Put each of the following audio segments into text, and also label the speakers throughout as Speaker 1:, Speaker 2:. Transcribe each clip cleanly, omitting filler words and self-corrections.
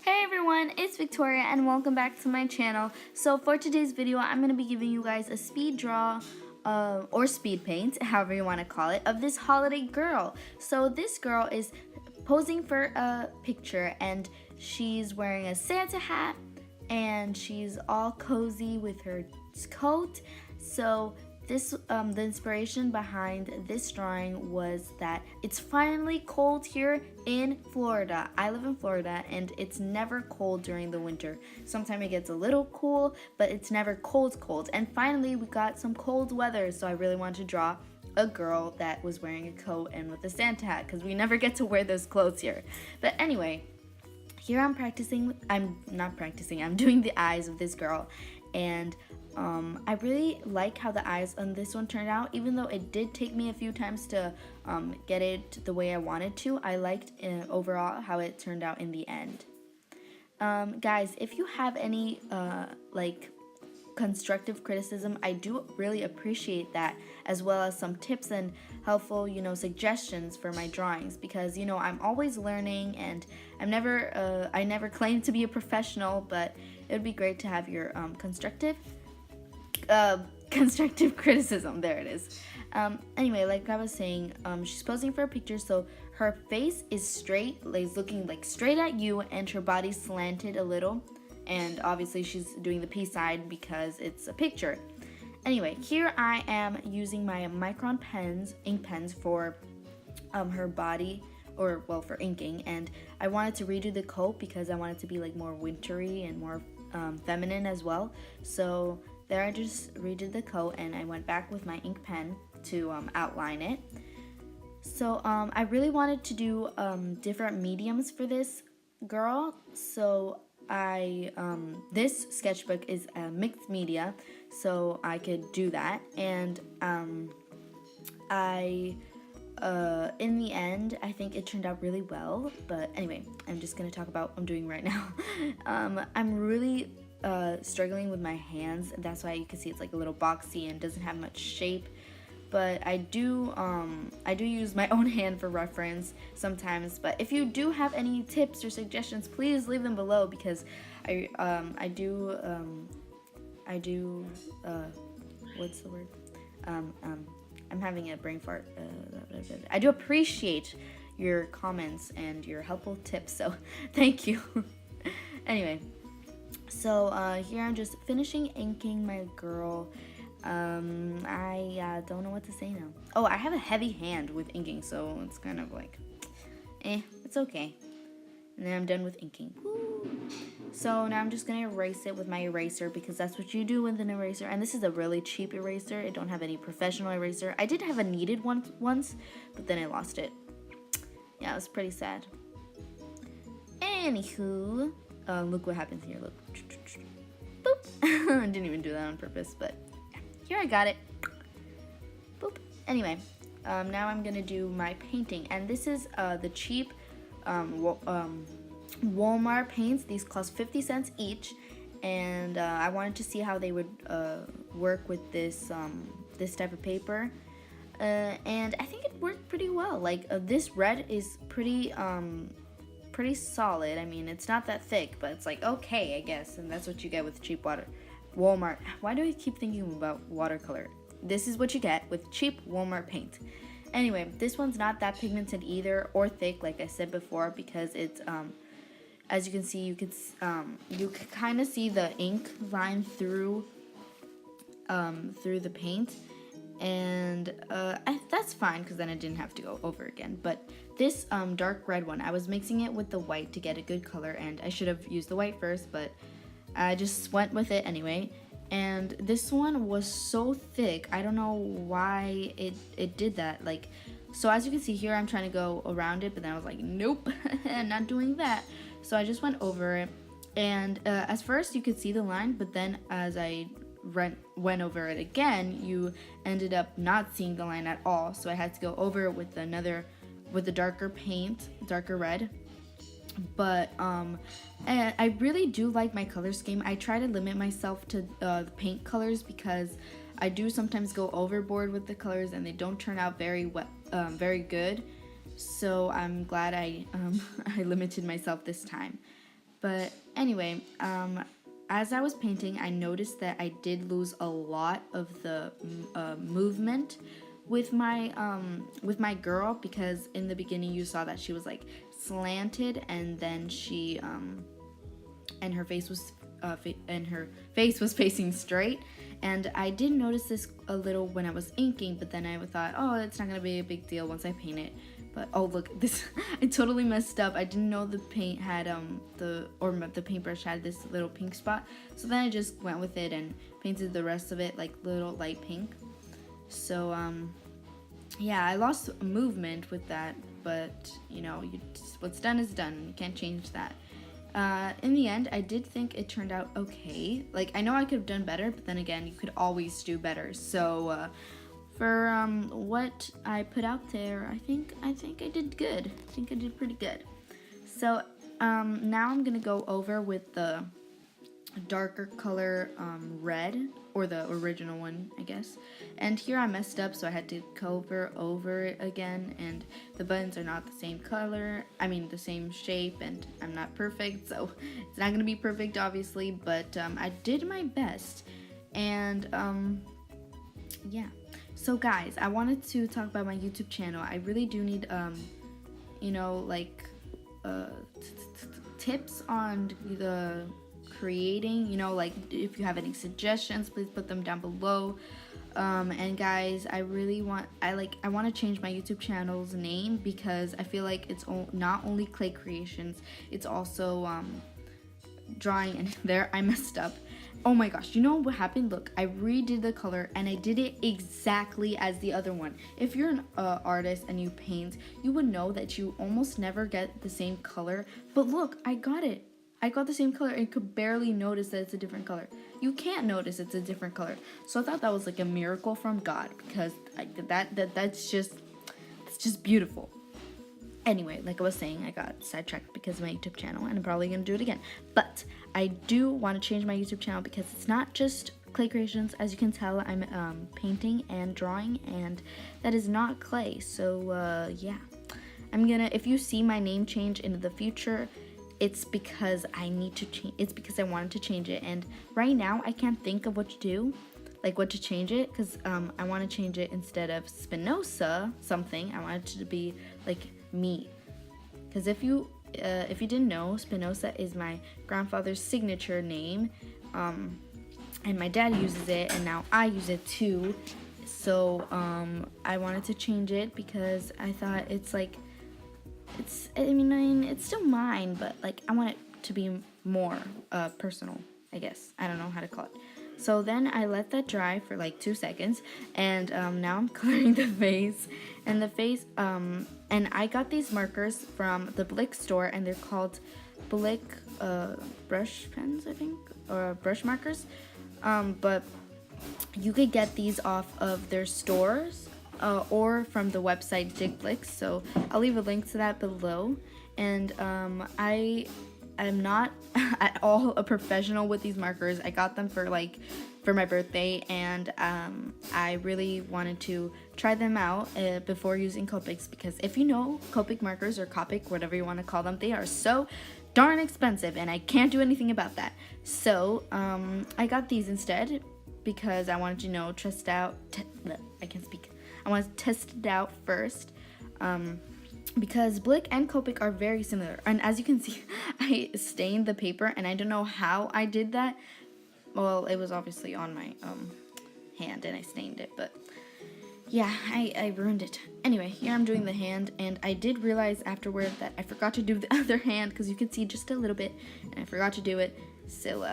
Speaker 1: Hey everyone, it's Victoria and welcome back to my channel. So for today's video, I'm going to be giving you guys a speed draw or speed paint, however you want to call it, of this holiday girl. So this girl is posing for a picture and she's wearing a Santa hat and she's all cozy with her coat. So this, the inspiration behind this drawing was that it's finally cold here in Florida. I live in Florida and it's never cold during the winter. Sometimes it gets a little cool, but it's never cold. And finally we got some cold weather, so I really wanted to draw a girl that was wearing a coat and with a Santa hat because we never get to wear those clothes here. But anyway, here I'm doing the eyes of this girl, and I really like how the eyes on this one turned out. Even though it did take me a few times to get it the way I wanted to, I liked overall how it turned out in the end. Guys, if you have any constructive criticism, I do really appreciate that, as well as some tips and helpful, suggestions for my drawings, because I'm always learning and I never claim to be a professional, but it would be great to have your constructive criticism. There it is. Anyway, like I was saying, she's posing for a picture, so her face is straight, like looking like straight at you, and her body's slanted a little, and obviously she's doing the peace sign because it's a picture. Anyway, here I am using my micron ink pens for her body, or well, for inking, and I wanted to redo the coat because I wanted to be like more wintry and more feminine as well. So there I just redid the coat and I went back with my ink pen to outline it. So I really wanted to do different mediums for this girl, so this sketchbook is a mixed media, so I could do that, and in the end, I think it turned out really well. But anyway, I'm just gonna talk about what I'm doing right now. I'm really struggling with my hands, and that's why you can see it's like a little boxy and doesn't have much shape. But I do use my own hand for reference sometimes. But if you do have any tips or suggestions, please leave them below, because what's the word? I'm having a brain fart. I do appreciate your comments and your helpful tips, so thank you. Anyway, so here I'm just finishing inking my girl. I don't know what to say now. Oh, I have a heavy hand with inking, so it's kind of like, it's okay. And then I'm done with inking. Woo. So now I'm just gonna erase it with my eraser, because that's what you do with an eraser. And this is a really cheap eraser. I don't have any professional eraser. I did have a kneaded one once, but then I lost it. Yeah, it was pretty sad. Anywho, look what happens here. Look. Boop. I didn't even do that on purpose, but here I got it. Boop. Anyway, now I'm gonna do my painting, and this is the cheap Walmart paints. These cost 50 cents each, and I wanted to see how they would work with this this type of paper, and I think it worked pretty well. Like this red is pretty solid. I mean, it's not that thick, but it's like okay, I guess, and that's what you get with cheap Walmart. Why do I keep thinking about watercolor? This is what you get with cheap Walmart paint. Anyway, this one's not that pigmented either, or thick, like I said before, because it's as you can see, you can kind of see the ink line through the paint, and that's fine, because then I didn't have to go over again. But this dark red one, I was mixing it with the white to get a good color, and I should have used the white first, but I just went with it anyway. And this one was so thick, I don't know why it did that. Like, so as you can see here, I'm trying to go around it, but then I was like, nope, I'm not doing that. So I just went over it, and at first you could see the line, but then as I went over it again, you ended up not seeing the line at all. So I had to go over it with the darker paint, darker red. But and I really do like my color scheme. I try to limit myself to the paint colors, because I do sometimes go overboard with the colors and they don't turn out very good. So I'm glad I limited myself this time. But anyway, as I was painting, I noticed that I did lose a lot of the movement with my girl, because in the beginning you saw that she was like slanted, and then she and her face was facing straight. And I did notice this a little when I was inking, but then I thought, oh, it's not gonna be a big deal once I paint it. But oh, look, this I totally messed up. I didn't know the paint had the paintbrush had this little pink spot. So then I just went with it and painted the rest of it like little light pink. So yeah, I lost movement with that, but you know, what's done is done. You can't change that. In the end, I did think it turned out okay. Like, I know I could have done better, but then again, you could always do better. So for what I put out there, I think I did good. I think I did pretty good. So now I'm gonna go over with the darker color red, or the original one, I guess. And here I messed up, so I had to cover over it again, and the buttons are not the same color, the same shape, and I'm not perfect, so it's not gonna be perfect obviously, but I did my best. And yeah, so guys, I wanted to talk about my YouTube channel. I really do need tips on the creating, like if you have any suggestions, please put them down below. And guys, I want to change my YouTube channel's name, because I feel like it's not only clay creations, it's also drawing. And there I messed up. Oh my gosh, you know what happened? Look, I redid the color and I did it exactly as the other one. If you're an artist and you paint, you would know that you almost never get the same color. But look, I got it. I got the same color and could barely notice that it's a different color. You can't notice it's a different color. So I thought that was like a miracle from God, because that's just beautiful. Anyway, like I was saying, I got sidetracked because of my YouTube channel, and I'm probably gonna do it again. But I do want to change my YouTube channel, because it's not just clay creations. As you can tell, I'm painting and drawing, and that is not clay. So yeah, if you see my name change in the future, it's because I need to change. It's because I wanted to change it, and right now I can't think of what to do, like what to change it, because I want to change it. Instead of Spinoza something, I want it to be like me. Because if you didn't know, Spinoza is my grandfather's signature name, and my dad uses it, and now I use it too. So I wanted to change it because I thought it's like, it's still mine, but like I want it to be more personal, I guess. I don't know how to call it. So then I let that dry for like 2 seconds, and now I'm coloring the face. And the face, and I got these markers from the Blick store, and they're called Blick brush pens, I think, or brush markers. But you could get these off of their stores, or from the website Blick. So I'll leave a link to that below. And I'm not at all a professional with these markers. I got them for my birthday, and I really wanted to try them out before using Copics, because if you know, Copic markers, or Copic, whatever you want to call them, they are so darn expensive, and I can't do anything about that. So I got these instead, because I wanted to test out. I can't speak. I want to test it out first. Because Blick and Copic are very similar. And as you can see, I stained the paper, and I don't know how I did that. Well, it was obviously on my hand, and I stained it, but yeah, I ruined it. Anyway, here I'm doing the hand, and I did realize afterward that I forgot to do the other hand, because you could see just a little bit, and I forgot to do it. So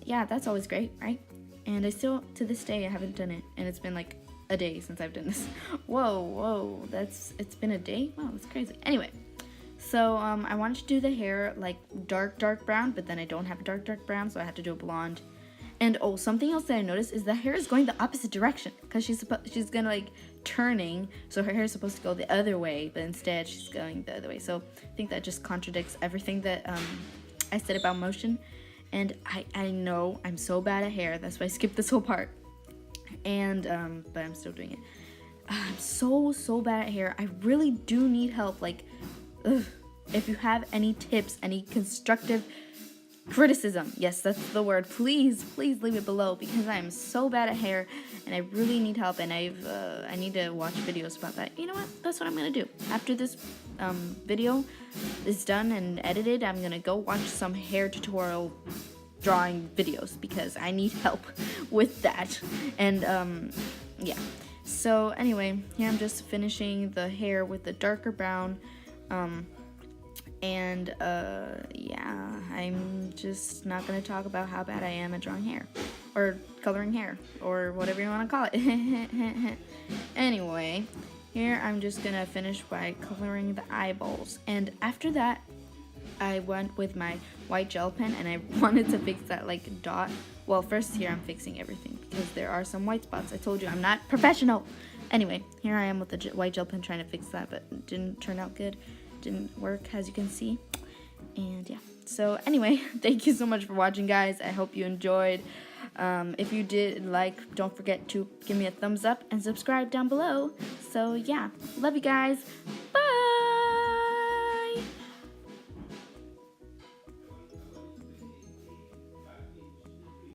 Speaker 1: yeah, that's always great, right? And I still, to this day, I haven't done it, and it's been like a day since I've done this. Whoa, it's been a day? Wow, that's crazy. Anyway, so I wanted to do the hair like dark brown, but then I don't have a dark brown, so I had to do a blonde. And oh, something else that I noticed is the hair is going the opposite direction, because she's gonna like turning, so her hair is supposed to go the other way, but instead she's going the other way. So I think that just contradicts everything that I said about motion. And I know I'm so bad at hair, that's why I skipped this whole part. And but I'm still doing it. I'm so bad at hair. I really do need help. Like, if you have any tips, any constructive criticism, yes, that's the word, please leave it below, because I am so bad at hair and I really need help, and I need to watch videos about that. You know what, that's what I'm gonna do after this video is done and edited. I'm gonna go watch some hair tutorial drawing videos because I need help with that. And yeah, so anyway, here I'm just finishing the hair with the darker brown. Yeah, I'm just not gonna talk about how bad I am at drawing hair or coloring hair or whatever you want to call it. Anyway, here I'm just gonna finish by coloring the eyeballs, and after that I went with my white gel pen and I wanted to fix that like dot. Well, first here I'm fixing everything because there are some white spots. I told you I'm not professional. Anyway, here I am with the white gel pen trying to fix that, but it didn't turn out good. Didn't work, as you can see. And yeah, so anyway, thank you so much for watching, guys. I hope you enjoyed. If you did like, don't forget to give me a thumbs up and subscribe down below. So yeah, love you guys.